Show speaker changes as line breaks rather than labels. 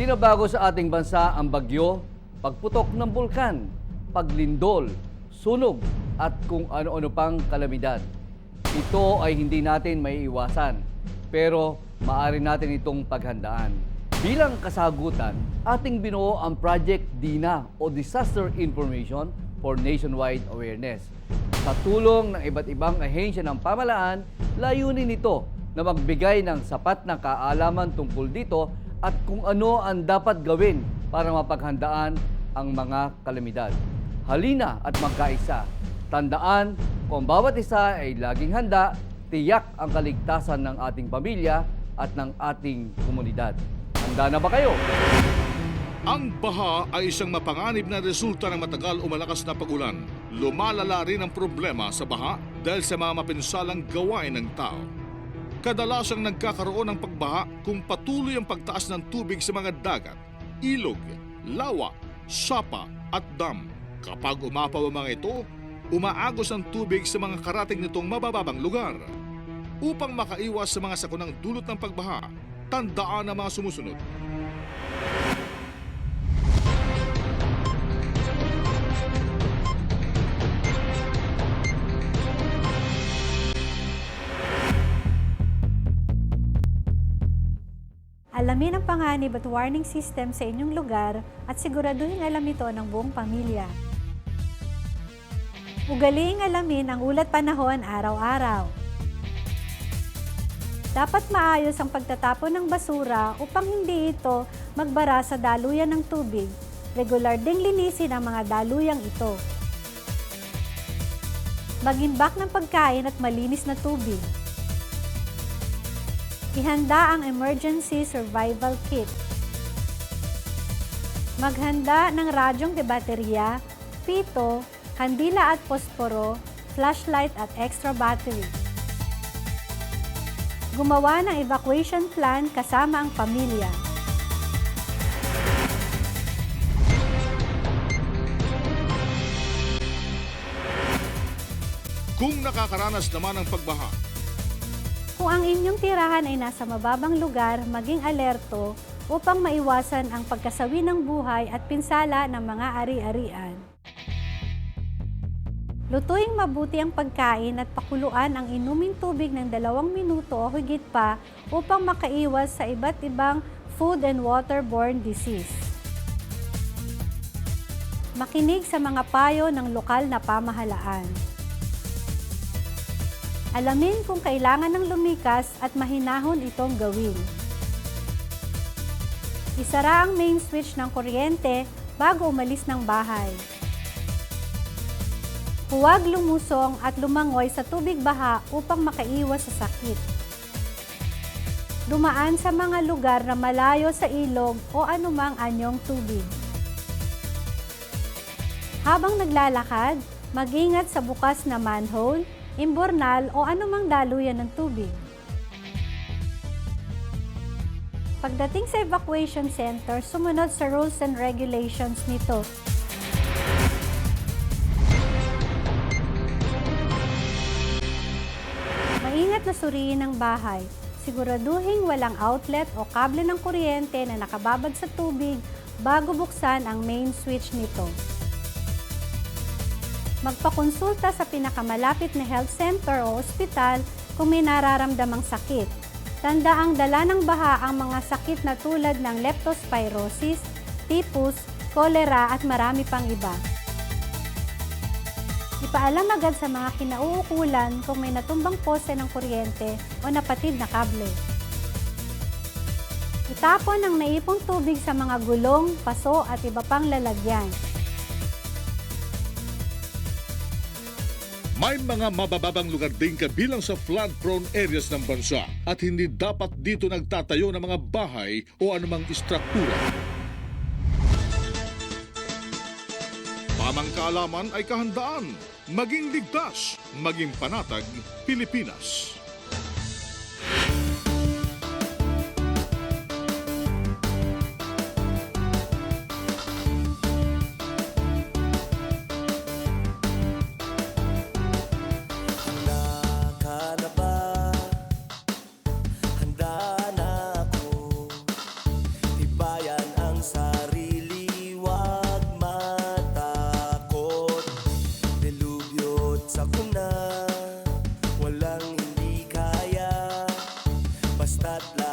Hindi na bago sa ating bansa ang bagyo, pagputok ng bulkan, paglindol, sunog at kung ano-ano pang kalamidad. Ito ay hindi natin maiiwasan, pero maaari natin itong paghandaan. Bilang kasagutan, ating binuo ang Project DINA o Disaster Information for Nationwide Awareness. Sa tulong ng iba't ibang ahensya ng pamahalaan, layunin nito na magbigay ng sapat na kaalaman tungkol dito at kung ano ang dapat gawin para mapaghandaan ang mga kalamidad. Halina at magkaisa. Tandaan, kung bawat isa ay laging handa, tiyak ang kaligtasan ng ating pamilya at ng ating komunidad. Handa na ba kayo?
Ang baha ay isang mapanganib na resulta ng matagal o malakas na pag-ulan. Lumalala rin ang problema sa baha dahil sa mga mapinsalang gawain ng tao. Kadalasang nagkakaroon ng pagbaha kung patuloy ang pagtaas ng tubig sa mga dagat, ilog, lawa, sapa at dam. Kapag umapaw ang mga ito, umaagos ang tubig sa mga karating nitong mabababang lugar. Upang makaiwas sa mga sakunang dulot ng pagbaha, tandaan ang mga sumusunod.
Alamin ang panganib at warning system sa inyong lugar at siguraduhin alam ito ng buong pamilya. Ugaliing alamin ang ulat panahon araw-araw. Dapat maayos ang pagtatapon ng basura upang hindi ito magbara sa daluyan ng tubig. Regular ding linisin ang mga daluyang ito. Mag-imbak ng pagkain at malinis na tubig. Ihanda ang emergency survival kit. Maghanda ng radyong de baterya, pito, kandila at posporo, flashlight at extra battery. Gumawa ng evacuation plan kasama ang pamilya.
Kung nakakaranas naman ng pagbaha,
Kung ang inyong tirahan ay nasa mababang lugar, maging alerto upang maiwasan ang pagkasawi ng buhay at pinsala ng mga ari-arian. Lutuing mabuti ang pagkain at pakuluan ang inuming tubig ng 2 minuto o higit pa upang makaiwas sa iba't ibang food and waterborne disease. Makinig sa mga payo ng lokal na pamahalaan. Alamin kung kailangan ng lumikas at mahinahon itong gawin. Isara ang main switch ng kuryente bago umalis ng bahay. Huwag lumusong at lumangoy sa tubig baha upang makaiwas sa sakit. Dumaan sa mga lugar na malayo sa ilog o anumang anyong tubig. Habang naglalakad, mag-ingat sa bukas na manhole, imbornal o anumang daluyan ng tubig. Pagdating sa evacuation center, sumunod sa rules and regulations nito. Maingat na suriin ang bahay. Siguraduhin walang outlet o kable ng kuryente na nakababad sa tubig bago buksan ang main switch nito. Magpakonsulta sa pinakamalapit na health center o ospital kung may nararamdamang sakit. Tandaang dala ng baha ang mga sakit na tulad ng leptospirosis, typhus, cholera at marami pang iba. Ipaalam agad sa mga kinauukulan kung may natumbang pose ng kuryente o napatid na kable. Itapon ang naipong tubig sa mga gulong, paso at iba pang lalagyan.
may mga mabababang lugar din kabilang sa flood-prone areas ng bansa at hindi dapat dito nagtatayo ng mga bahay o anumang istruktura. Tamang kaalaman ay kahandaan, maging ligtas, maging panatag, Pilipinas.
Handa na ako, tibayan spotlight.